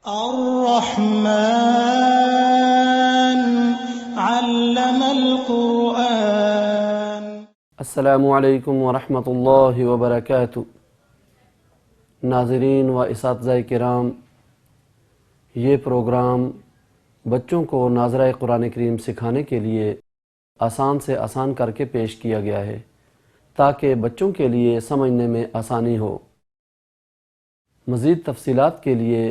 الرحمن علم القرآن۔ السلام علیکم ورحمۃ اللہ وبرکاتہ۔ ناظرین و اساتذہ کرام، یہ پروگرام بچوں کو ناظرہ قرآن کریم سکھانے کے لیے آسان سے آسان کر کے پیش کیا گیا ہے تاکہ بچوں کے لیے سمجھنے میں آسانی ہو۔ مزید تفصیلات کے لیے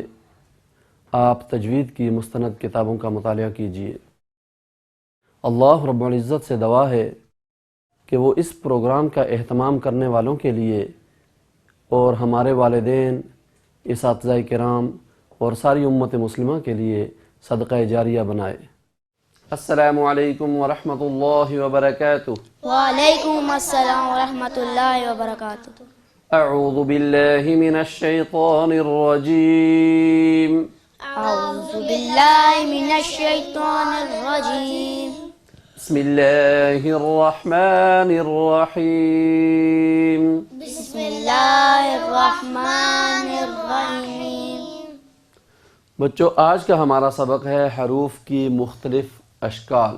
آپ تجوید کی مستند کتابوں کا مطالعہ کیجیے۔ اللہ رب العزت سے دعا ہے کہ وہ اس پروگرام کا اہتمام کرنے والوں کے لیے اور ہمارے والدین، اساتذہ کرام اور ساری امت مسلمہ کے لیے صدقہ جاریہ بنائے۔ السلام علیکم ورحمۃ اللہ وبرکاتہ۔ وعلیکم السلام ورحمۃ اللہ وبرکاتہ۔ اعوذ باللہ من الشیطان الرجیم۔ اعوذ باللہ من الشیطان الرجیم۔ بسم اللہ الرحمن الرحیم۔ بسم اللہ الرحمن الرحیم۔ بچوں، آج کا ہمارا سبق ہے حروف کی مختلف اشکال۔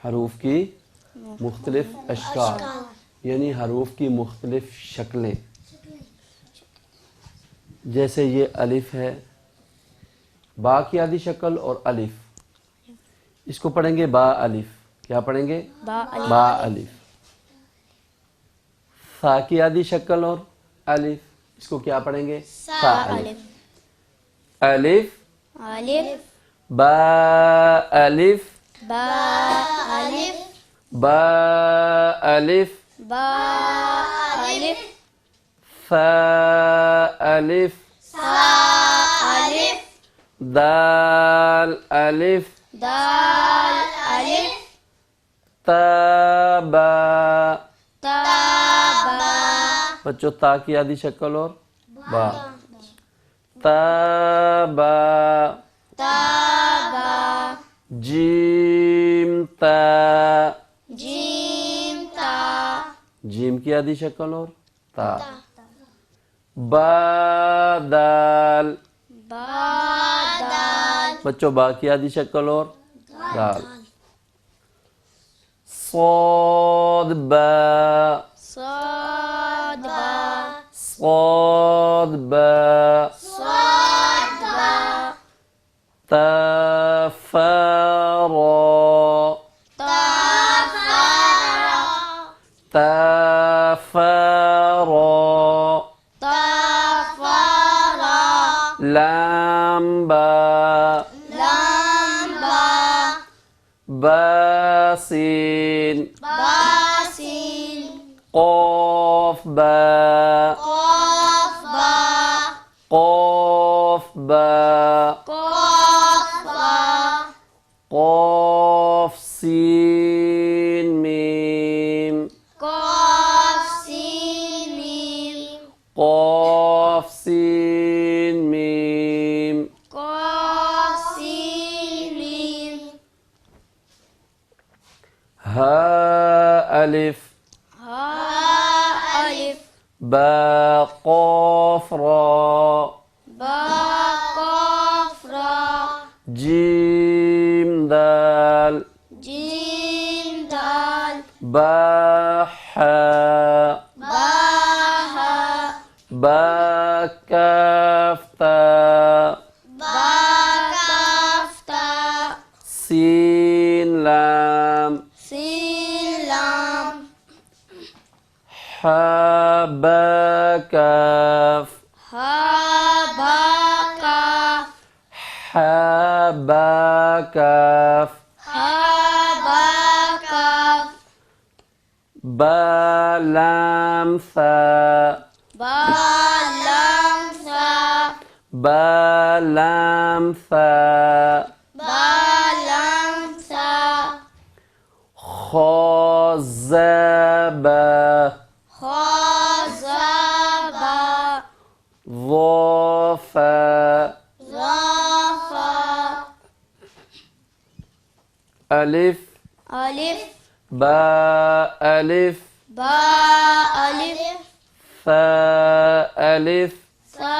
حروف کی مختلف اشکال یعنی حروف کی مختلف شکلیں۔ جیسے یہ الف ہے، با کی آدھی شکل اور الف، اس کو پڑھیں گے با الف۔ کیا پڑھیں گے؟ با الف۔ سا کی آدھی شکل اور الف، اس کو کیا پڑھیں گے؟ سا الف۔ الف الف با الف با الف با الف با الف فا الف سا الف دال الف دال الف تا با۔ تا با۔ بچوں، تا کی آدھی شکل اور با۔ تا با تا با جیم تا۔ جیم تا جیم کی آدھی شکل اور تا۔ با دال۔ با دال بچوں، با کی آدھی شکل اور دال۔ صاد با صاد با صاد با صاد با تا فا را تا فا را تا فا را تا فا را لام با لام با با سین با سین قاف با قاف با قاف با قاف با قاف سین میم قاف سین میم قاف سین میم قاف سین میم ہا الف ہا الف با قاف را با قاف را جیم دال جیم دال با حا با ہا با کاف تا با کاف تا سین لام سین لام حا با کاف ہا با کاف حا با کاف ہا با کاف با لام ثا با لام ثا با لام ثا با لام ثا خا زا با خا زا با ظا فا ظا فا الف الف با الف با الف ثا الف ثا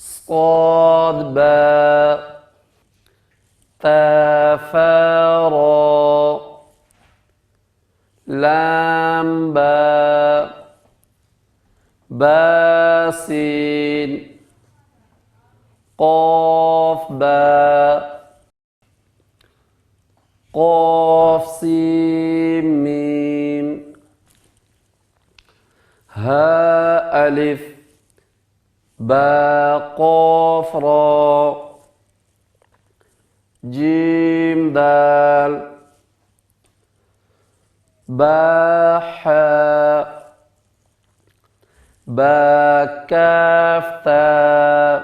صاد با تفارا لام با باسين قاف با قاف سين ميم ها ألف با قاف را جيم دال با حاء با كاف تاء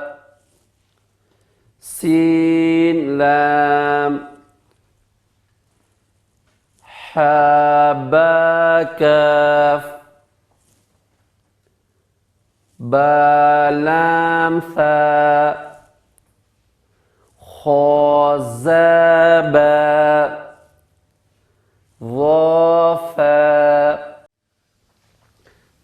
سين لام حاء با كاف با لام ثاء خا زا با ظا فا